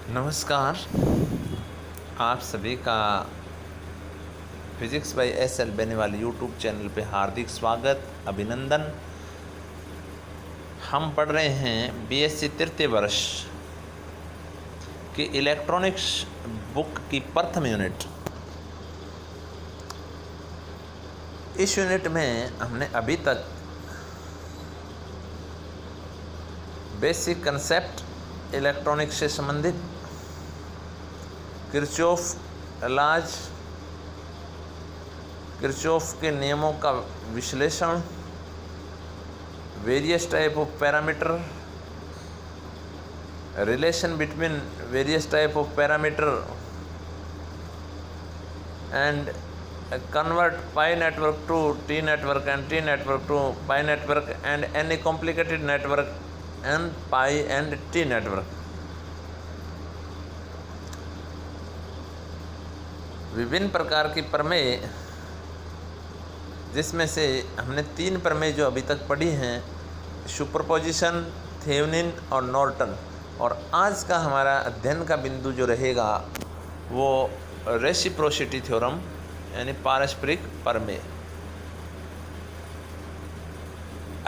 नमस्कार। आप सभी का physics bye SL Beniwal YouTube channel पे हार्दिक स्वागत, अभिनंदन। हम पढ़ रहे हैं BSc तृतीय वर्ष की इलेक्ट्रॉनिक्स बुक की प्रथम यूनिट। इस यूनिट में हमने अभी तक बेसिक कंसेप्ट इलेक्ट्रॉनिक्स से संबंधित किरचॉफ के नियमों का विश्लेषण, various type of parameter, relation between various type of parameter and convert pi network to T network and T network to pi network and any complicated network and pi and T network। विभिन्न प्रकार की प्रमेय, जिसमें से हमने 3 प्रमेय जो अभी तक पढ़ी हैं, सुपरपोजिशन, थेवेनिन और नॉर्टन। और आज का हमारा अध्ययन का बिंदु जो रहेगा वो रेसिप्रोसिटी थ्योरम यानी पारस्परिक प्रमेय।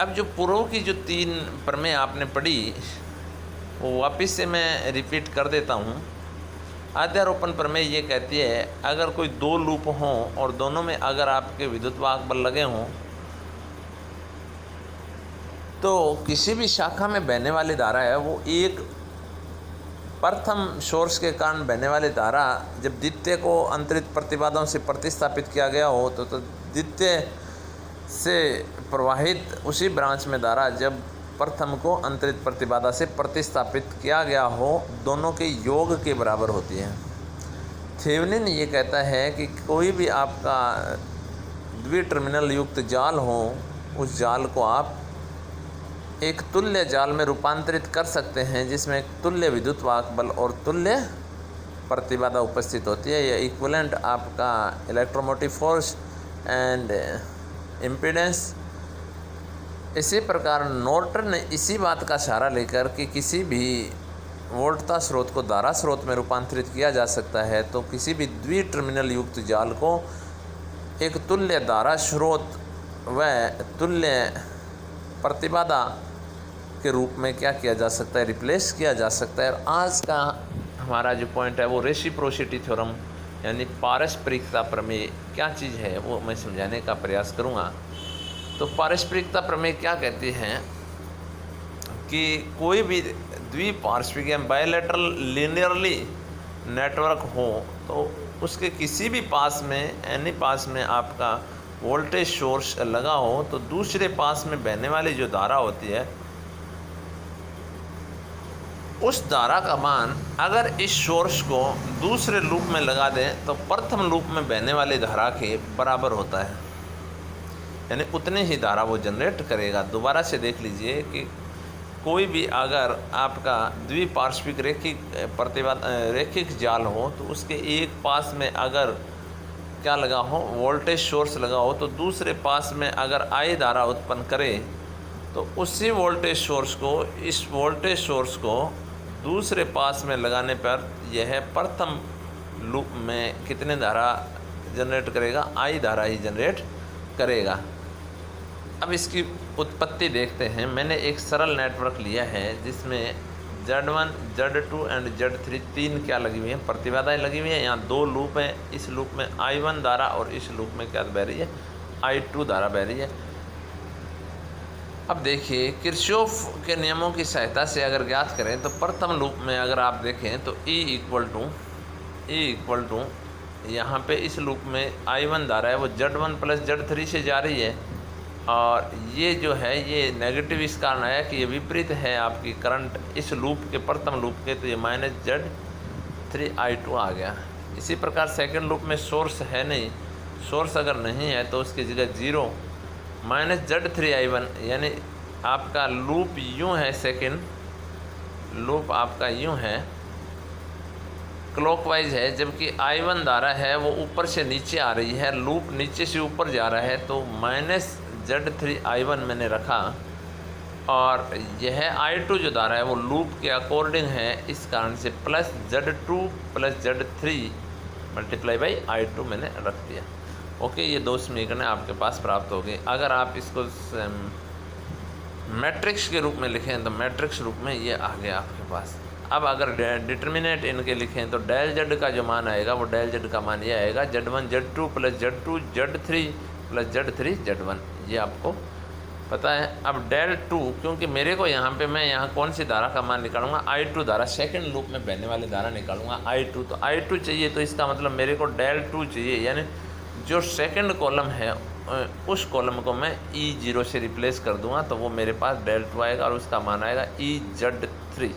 अब जो पूर्व की जो 3 प्रमेय आपने पढ़ी वो वापस से मैं रिपीट कर देता हूँ। अध्यारोपण प्रमेय ये कहती है, अगर कोई 2 लूप हों और दोनों में अगर आपके विद्युत वाहक बल लगे हों तो किसी भी शाखा में बहने वाली धारा है वो एक प्रथम सोर्स के कारण बहने वाली धारा जब द्वितीय को अंतरित प्रतिबाधाओं से प्रतिस्थापित किया गया हो तो द्वितीय से प्रवाहित उसी ब्रांच में धारा जब प्रथम को अंतरित प्रतिबाधा से प्रतिस्थापित किया गया हो, दोनों के योग के बराबर होती है। थेवेनिन ये कहता है कि कोई भी आपका द्विटर्मिनल युक्त जाल हो, उस जाल को आप एक तुल्य जाल में रूपांतरित कर सकते हैं जिसमें एक तुल्य विद्युत वाहक बल और तुल्य प्रतिबाधा उपस्थित होती है। यह इक्विवेलेंट आपका इलेक्ट्रोमोटिव फोर्स एंड इम्पीडेंस। इसी प्रकार नॉर्टन ने इसी बात का सहारा लेकर कि किसी भी वोल्टता स्रोत को धारा स्रोत में रूपांतरित किया जा सकता है, तो किसी भी द्विटर्मिनल युक्त जाल को एक तुल्य धारा स्रोत व तुल्य प्रतिबाधा के रूप में क्या किया जा सकता है, रिप्लेस किया जा सकता है। और आज का हमारा जो पॉइंट है वो रेसिप्रोसिटी थ्योरम यानी पारस्परिकता प्रमेय क्या चीज़ है वो मैं समझाने का प्रयास करूँगा। तो पारस्परिकता प्रमेय क्या कहती हैं कि कोई भी द्विपार्श्विक या बायलैटरल लीनियरली नेटवर्क हो तो उसके किसी भी पास में एनी पास में आपका वोल्टेज सोर्स लगा हो तो दूसरे पास में बहने वाली जो धारा होती है उस धारा का मान अगर इस सोर्स को दूसरे लूप में लगा दें तो प्रथम लूप में बहने वाली धारा के बराबर होता है, यानी उतनी ही धारा वो जनरेट करेगा। दोबारा से देख लीजिए कि कोई भी अगर आपका द्विपार्श्विक रैखिक जाल हो तो उसके एक पास में अगर क्या लगा हो, वोल्टेज सोर्स लगा हो, तो दूसरे पास में अगर I धारा उत्पन्न करे तो उसी वोल्टेज सोर्स को इस वोल्टेज सोर्स को दूसरे पास में लगाने पर यह प्रथम लूप में कितने धारा जनरेट करेगा, I धारा ही जनरेट करेगा। अब इसकी उत्पत्ति देखते हैं। मैंने एक सरल नेटवर्क लिया है जिसमें Z1, Z2 एंड Z3 3 क्या लगी हुई हैं, प्रतिबाधाएं लगी हुई हैं। यहाँ 2 लूप हैं, इस लूप में I1 धारा और इस लूप में क्या बह रही है, I2 धारा बह रही है। अब देखिए किरचॉफ के नियमों की सहायता से अगर ज्ञात करें तो प्रथम लूप में अगर आप देखें तो E इक्वल टू यहाँ पे इस लूप में I1 धारा है वो Z1 प्लस Z3 से जा रही है, और ये जो है ये नेगेटिव इस कारण आया कि ये विपरीत है आपकी करंट इस लूप के प्रथम लूप के, तो ये -Z3I2 आ गया। इसी प्रकार सेकंड लूप में सोर्स है नहीं, सोर्स अगर नहीं है तो उसकी जगह 0 -Z3I1, यानी आपका लूप यूँ है, सेकंड लूप आपका यूँ है क्लॉकवाइज है, जबकि I1 धारा है वो ऊपर से नीचे आ रही है, लूप नीचे से ऊपर जा रहा है, तो -Z3I1 मैंने रखा और यह I2 जो धारा है वो लूप के अकॉर्डिंग है, इस कारण से plus Z2 plus Z3 multiply by I2 मैंने रख दिया। ओके, ये दो समीकरण आपके पास प्राप्त हो गए। अगर आप इसको मैट्रिक्स के रूप में लिखें तो मैट्रिक्स रूप में ये आ गया आपके पास। अब अगर डिटर्मिनेंट इनके लिखें तो डेल जेड का जो मान आएगा वो डेल जेड का मान ये आएगा Z1 Z2 plus Z2 Z3 plus Z3 Z1, ये आपको पता है। अब डेल 2, क्योंकि मेरे को यहाँ पे मैं यहाँ कौन सी धारा का मान निकालूंगा, I2 धारा, सेकंड लूप में बहने वाली धारा निकालूंगा I2। तो I2 चाहिए तो इसका मतलब मेरे को डेल 2 चाहिए, यानी जो सेकंड कॉलम है उस कॉलम को मैं E0 से रिप्लेस कर दूंगा तो वो मेरे पास डेल 2 आएगा और उसका मान आएगा EZ3।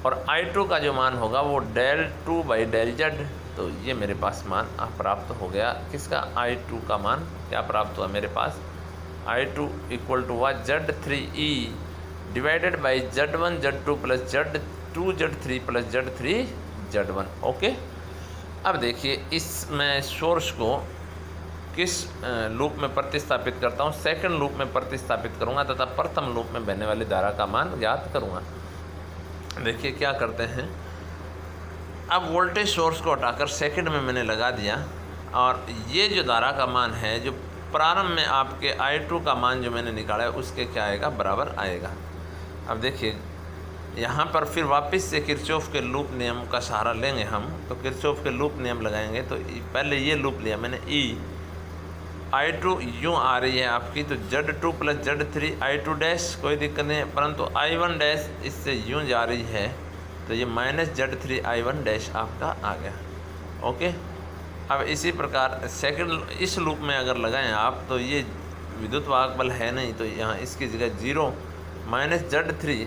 और I2 का जो मान होगा वो डेल 2 बाई डेल जेड। तो ये मेरे पास मान प्राप्त हो गया। किसका? I2 का मान क्या प्राप्त हुआ मेरे पास? I2 इक्वल टू हुआ Z3E divided by Z1 Z2 plus Z2 Z3 plus Z3 Z1। Okay, अब देखिए इसमें सोर्स को किस लूप में प्रतिस्थापित करता हूँ, सेकंड लूप में प्रतिस्थापित करूँगा तथा प्रथम लूप में बहने वाली धारा का मान ज्ञात करूँगा। देखिए क्या करते हैं, अब वोल्टेज सोर्स को हटाकर सेकंड में मैंने लगा दिया और ये जो धारा का मान है, जो प्रारंभ में आपके I2 का मान जो मैंने निकाला है उसके क्या आएगा, बराबर आएगा। अब देखिए यहाँ पर फिर वापस से किरचॉफ के लूप नियम का सहारा लेंगे हम। तो किरचॉफ के लूप नियम लगाएंगे तो पहले ये लूप लिया मैंने I2 यूँ आ रही है आपकी, तो Z2 plus Z3 I2 dash कोई दिक्कत नहीं है, परंतु I1 डैश इससे यूँ जा रही है तो ये माइनस Z3 I1 डैश आपका आ गया। ओके, अब इसी प्रकार सेकंड इस लूप में अगर लगाएं आप तो ये विद्युत वाहक बल है नहीं, तो यहाँ इसकी जगह 0 माइनस Z3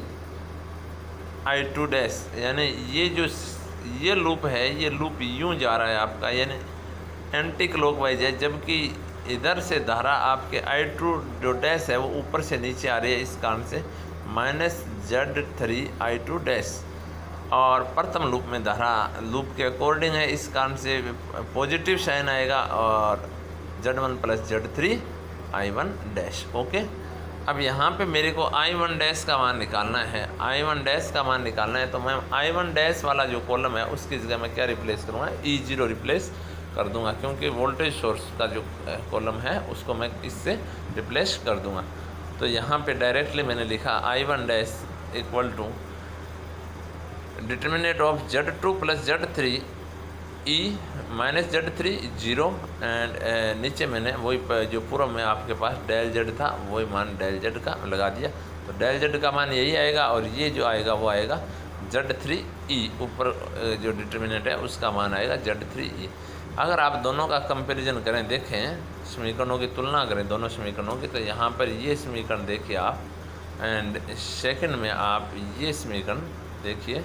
I2 डैश, यानी ये लूप है, ये लूप यूँ जा रहा है आपका, यानी एंटी क्लॉकवाइज है, जबकि इधर से धारा आपके I2 जो डैश है वो ऊपर से नीचे आ रही है, इस कारण से माइनस Z3 I2 डैश। और प्रथम लूप में धारा लूप के अकॉर्डिंग है, इस कारण से पॉजिटिव साइन आएगा और Z1 plus Z3 I1 dash. Okay, अब यहाँ पे मेरे को I1 डैश का मान निकालना है, I1 डैश का मान निकालना है, तो मैं I1 डैश वाला जो कॉलम है उसकी जगह मैं क्या रिप्लेस करूँगा, E0 रिप्लेस कर दूंगा, क्योंकि वोल्टेज सोर्स का जो कॉलम है उसको मैं इससे रिप्लेस कर दूंगा। तो यहाँ पे डायरेक्टली मैंने लिखा I1 dash equal to determinant of Z2 plus Z3 E minus Z3 0 and नीचे मैंने वही जो पूर्व में आपके पास डेल जेड था वही मान डेल जेड का लगा दिया। तो डेल जेड का मान यही आएगा और ये जो आएगा वो आएगा Z3E, ऊपर जो डिटर्मिनेंट है उसका मान आएगा Z3E। अगर आप दोनों का कंपैरिजन करें, देखें समीकरणों की तुलना करें दोनों समीकरणों की, तो यहाँ पर ये समीकरण देखिए आप एंड सेकंड में आप ये समीकरण देखिए,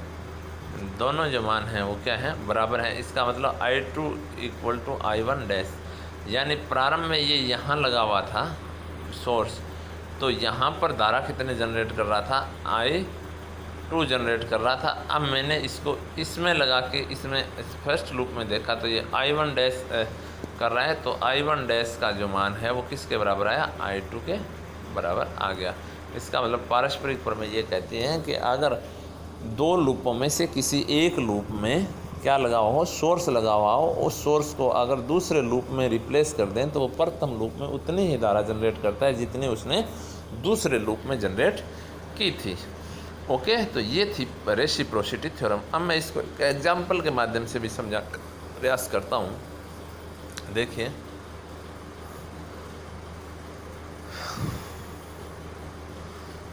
दोनों जो मान हैं वो क्या हैं, बराबर हैं। इसका मतलब I2 equal to I1 dash, यानी प्रारंभ में ये यहाँ लगा हुआ था सोर्स, तो यहाँ पर धारा कितने जनरेट कर रहा था, I2 जनरेट कर रहा था। अब मैंने इसको इसमें लगा के इसमें फर्स्ट लूप में देखा तो ये I1 डैश कर रहा है, तो I1 डैश का जो मान है वो किसके बराबर आया, I2 के बराबर आ गया। इसका मतलब पारस्परिक प्रमेय ये कहती हैं कि अगर दो लूपों में से किसी एक लूप में क्या लगा हो, सोर्स लगा हुआ हो, उस सोर्स को अगर दूसरे लूप में रिप्लेस कर दें तो वो प्रथम लूप में उतनी ही धारा जनरेट करता है जितनी उसने दूसरे लूप में जनरेट की थी। ओके, तो ये थी रेसिप्रोसिटी थ्योरम। अब मैं इसको एक एग्जाम्पल के माध्यम से भी समझा प्रयास करता हूँ। देखिए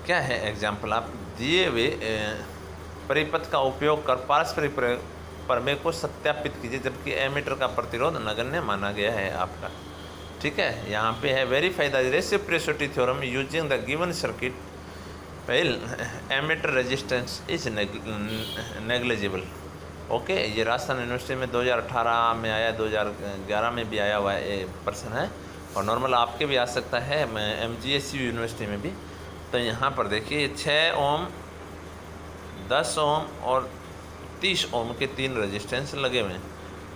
क्या है एग्जाम्पल, आप दिए हुए परिपथ का उपयोग कर पारस्परिक प्रमेय को सत्यापित कीजिए जबकि एमीटर का प्रतिरोध नगण्य माना गया है आपका। ठीक है, यहाँ पे है verify the reciprocity theorem using the given circuit, पहल ammeter resistance is negligible. Okay, ये राजस्थान यूनिवर्सिटी में 2018 में आया, 2011 में भी आया हुआ ये प्रश्न है और नॉर्मल आपके भी आ सकता है, मैं MGSU यूनिवर्सिटी में भी। तो यहाँ पर देखिए 6 ओम 10 ओम और 30 ओम के 3 रेजिस्टेंस लगे हुए हैं,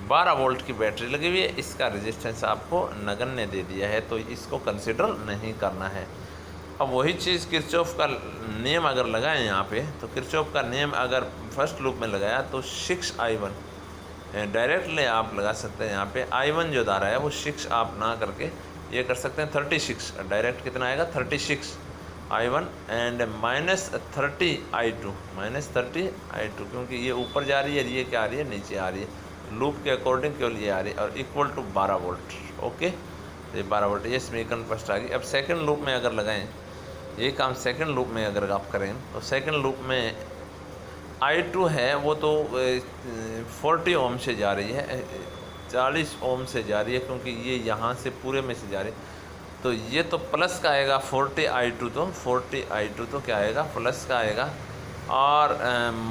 12 वोल्ट की बैटरी लगी हुई है, इसका रेजिस्टेंस आपको नगण्य दे दिया है, तो इसको कंसिडर नहीं करना है। अब वही चीज़ किरचॉफ का नियम अगर लगाएं यहाँ पे, तो किरचॉफ का नियम अगर फर्स्ट लूप में लगाया तो 6I1 डायरेक्टली आप लगा सकते हैं। यहाँ पे I1 जो धारा है वो 6 आप ना करके ये कर सकते हैं 36, डायरेक्ट कितना आएगा 36I1 एंड -30I2 क्योंकि ये ऊपर जा रही है, ये क्या आ रही है नीचे आ रही है, लूप के अकॉर्डिंग केवल ये आ रही है, और इक्वल टू 12 वोल्ट। ओके, तो ये 12 वोल्ट, ये समीकरण फर्स्ट आ गई। अब सेकंड लूप में अगर लगाएं, ये काम सेकंड लूप में अगर आप करें तो सेकंड लूप में I2 है वो तो 40 ओम से जा रही है, 40 ओम से जा रही है, क्योंकि ये यहाँ से पूरे में से जा रही है, तो ये तो प्लस का आएगा 40I2, तो 40I2 तो क्या आएगा प्लस का आएगा, और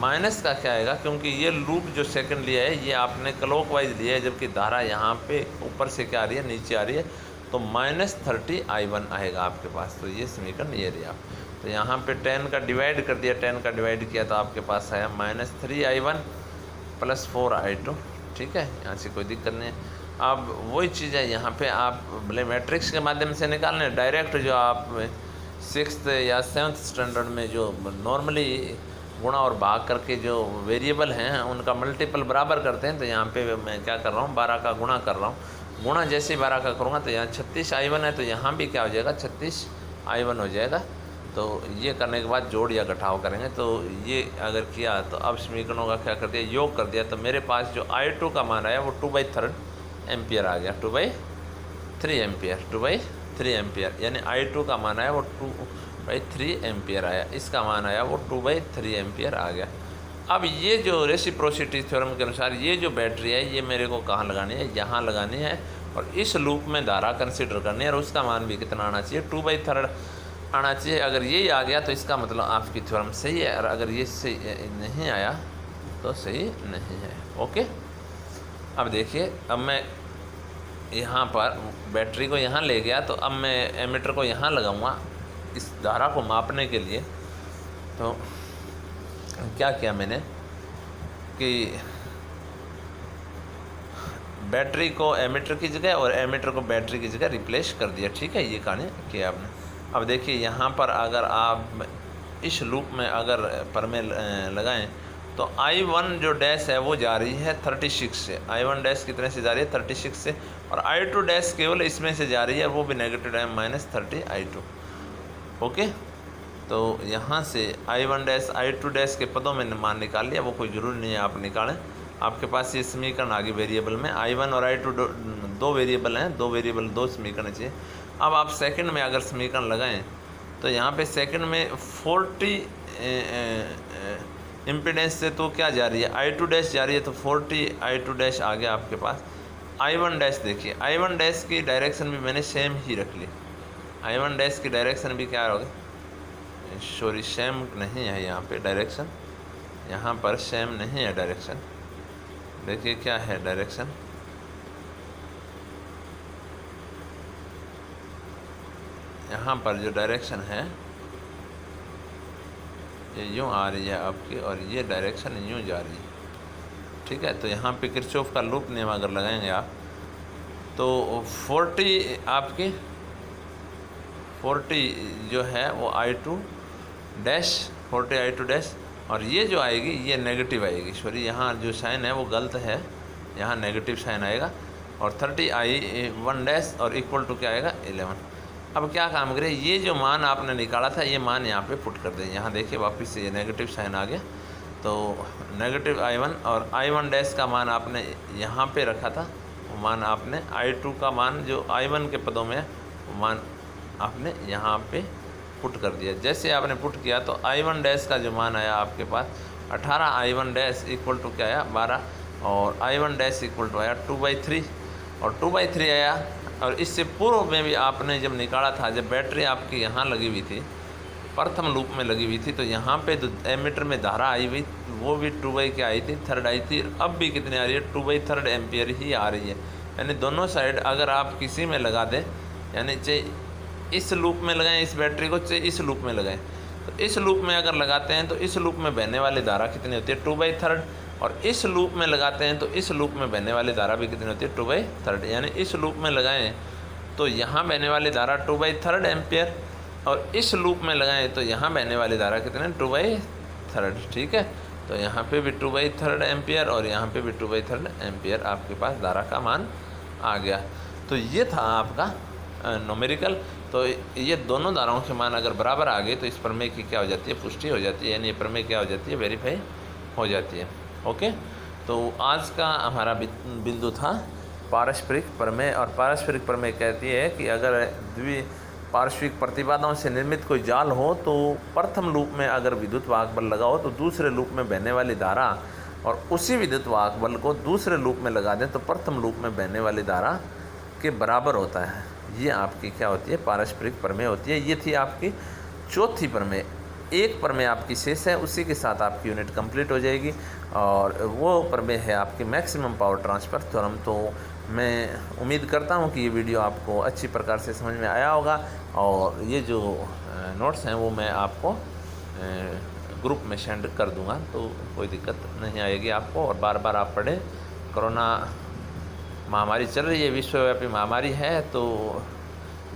माइनस का क्या आएगा, क्योंकि ये लूप जो सेकंड लिया है ये आपने क्लॉकवाइज लिया है, जबकि धारा यहाँ पे ऊपर से क्या आ रही है नीचे आ रही है, तो -30I1 आएगा आपके पास। तो ये समीकरण ये रही आप, तो यहाँ पे 10 का डिवाइड कर दिया, 10 का डिवाइड किया तो आपके पास आया -3I1 + 4I2। ठीक है, यहाँ से कोई दिक्कत नहीं है। अब वही चीज़ है यहाँ पे, आप भले मैट्रिक्स के माध्यम से निकालने, डायरेक्ट जो आप 6th या 7th स्टैंडर्ड में जो नॉर्मली गुणा और भाग करके जो वेरिएबल हैं उनका मल्टीपल बराबर करते हैं, तो यहाँ पे मैं क्या कर रहा हूँ 12 का गुणा कर रहा हूँ। गुणा जैसे ही 12 का करूँगा तो यहाँ 36I1 है, तो यहाँ भी क्या हो जाएगा 36I1 हो जाएगा। तो ये करने के बाद जोड़ या घटाव करेंगे, तो ये अगर किया तो अब समीकरणों का क्या कर दिया, योग कर दिया, तो मेरे पास जो I2 का मान आया वो 2/3 एम्पियर आ गया, 2/3 एम्पियर, यानी I2 का मान आया वो 2/3 एम्पियर आया, इसका मान आया वो 2/3 एम्पियर आ गया। अब ये जो रेसिप्रोसिटी थ्योरम के अनुसार ये जो बैटरी है ये मेरे को कहाँ लगानी है, यहाँ लगानी है, और इस लूप में धारा कंसिडर करनी है, और उसका मान भी कितना आना चाहिए 2/3 आना चाहिए। अगर यही आ गया तो इसका मतलब आपकी थ्योरम सही है, और अगर ये सही नहीं आया तो सही नहीं है। ओके, अब देखिए, अब मैं यहाँ पर बैटरी को यहाँ ले गया, तो अब मैं एमीटर को यहाँ लगाऊंगा इस धारा को मापने के लिए। तो क्या किया मैंने कि बैटरी को एमीटर की जगह और एमीटर को बैटरी की जगह रिप्लेस कर दिया। ठीक है, ये कहानी किया आपने। अब देखिए यहाँ पर अगर आप इस लूप में अगर परमे लगाएं तो I1 जो डैश है वो जा रही है 36 से, I1 डैश कितने से जा रही है 36 से, और I2 डैश केवल इसमें से जा रही है, वो भी नेगेटिव है -30I2। ओके, तो यहाँ से I1 डैश I2 डैश के पदों में मान निकाल लिया, वो कोई ज़रूरी नहीं है आप निकालें, आपके पास ये समीकरण आ गई वेरिएबल में। I1 और I2 दो वेरिएबल हैं, दो समीकरण चाहिए। अब आप सेकंड में अगर समीकरण लगाएं तो यहाँ पे सेकंड में 40 इम्पीडेंस से तो क्या जा रही है I2 डैश जा रही है, तो 40I2 डैश आ गया आपके पास। I1 डैश देखिए, I1 डैश की डायरेक्शन भी मैंने सेम ही रख ली, I1 डैश की डायरेक्शन भी क्या होगी, सॉरी सेम नहीं है यहाँ पे डायरेक्शन, यहाँ पर सेम नहीं है डायरेक्शन। देखिए क्या है डायरेक्शन, यहाँ पर जो डायरेक्शन है ये यूँ आ रही है आपकी, और ये डायरेक्शन यूँ जा रही है। ठीक है, तो यहाँ पे किरचॉफ का लूप नियम अगर लगाएंगे आप तो 40 जो है वो I2 डैश 40I2 डैश, और ये जो आएगी ये नेगेटिव आएगी, सॉरी यहाँ जो साइन है वो गलत है, यहाँ नेगेटिव साइन आएगा, और 30I1 डैश और इक्वल टू क्या आएगा 11। अब क्या काम करें, ये जो मान आपने निकाला था ये मान यहाँ पे पुट कर दें। यहाँ देखिए वापस से ये नेगेटिव साइन आ गया, तो नेगेटिव I1 और I1 डैश का मान आपने यहाँ पे रखा था, वो मान आपने I2 का मान जो I1 के पदों में है वो मान आपने यहाँ पे पुट कर दिया। जैसे आपने पुट किया तो I1 डैश का जो मान आया आपके पास 18I1 डैश इक्वल टू क्या आया 12, और I1 डैश इक्वल टू आया 2/3, और 2/3 आया। और इससे पूर्व में भी आपने जब निकाला था, जब बैटरी आपकी यहाँ लगी हुई थी, प्रथम लूप में लगी हुई थी, तो यहाँ पे तो एमीटर में धारा आई हुई वो भी 2/3 आई थी, अब भी कितनी आ रही है 2/3 एम्पियर ही आ रही है। यानी दोनों साइड अगर आप किसी में लगा दें, यानी चाहे इस लूप में लगाएं इस बैटरी को, चाहे इस लूप में लगाएं, तो इस लूप में अगर लगाते हैं तो इस लूप में बहने वाली धारा कितनी होती है 2/3, और इस लूप में लगाते हैं तो इस लूप में बहने वाली धारा भी कितनी होती है 2/3। यानी इस लूप में लगाएं तो यहाँ बहने वाली धारा 2/3 एम्पियर, और इस लूप में लगाएं तो यहाँ बहने वाली धारा कितने 2/3, ठीक है। तो यहाँ पे भी 2/3 एम्पियर और यहाँ पे भी 2/3 एम्पियर आपके पास धारा का मान आ गया। तो ये था आपका न्यूमेरिकल। तो ये दोनों धाराओं के मान अगर बराबर आ गए तो इस प्रमेय की क्या हो जाती है, पुष्टि हो जाती है, यानी ये प्रमेय क्या हो जाती है, वेरीफाई हो जाती है। ओके, तो आज का हमारा बिंदु था पारस्परिक प्रमेय। और पारस्परिक प्रमेय कहती है कि अगर पारस्परिक प्रतिबाधाओं से निर्मित कोई जाल हो तो प्रथम लूप में अगर विद्युत वाहक बल लगा हो तो दूसरे लूप में बहने वाली धारा और उसी विद्युत वाहक बल को दूसरे लूप में लगा दें तो प्रथम लूप में बहने वाली धारा के बराबर होता है। ये आपकी क्या होती है, पारस्परिक प्रमेय होती है। ये थी आपकी चौथी प्रमेय। एक प्रमेय आपकी शेष है, उसी के साथ आपकी यूनिट कंप्लीट हो जाएगी और वो प्रमेय है आपकी मैक्सिमम पावर ट्रांसफ़र थ्योरम। तो मैं उम्मीद करता हूँ कि ये वीडियो आपको अच्छी प्रकार से समझ में आया होगा और ये जो नोट्स हैं वो मैं आपको ग्रुप में सेंड कर दूँगा, तो कोई दिक्कत नहीं आएगी आपको। और बार बार आप पढ़ें। कोरोना महामारी चल रही है, विश्वव्यापी महामारी है, तो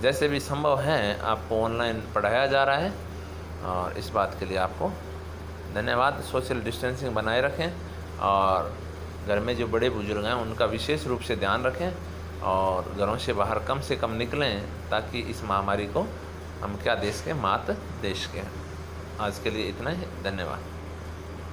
जैसे भी संभव है आपको ऑनलाइन पढ़ाया जा रहा है और इस बात के लिए आपको धन्यवाद। सोशल डिस्टेंसिंग बनाए रखें और घर में जो बड़े बुजुर्ग हैं उनका विशेष रूप से ध्यान रखें और घरों से बाहर कम से कम निकलें ताकि इस महामारी को हम क्या देश के मात देश के। आज के लिए इतना ही, धन्यवाद।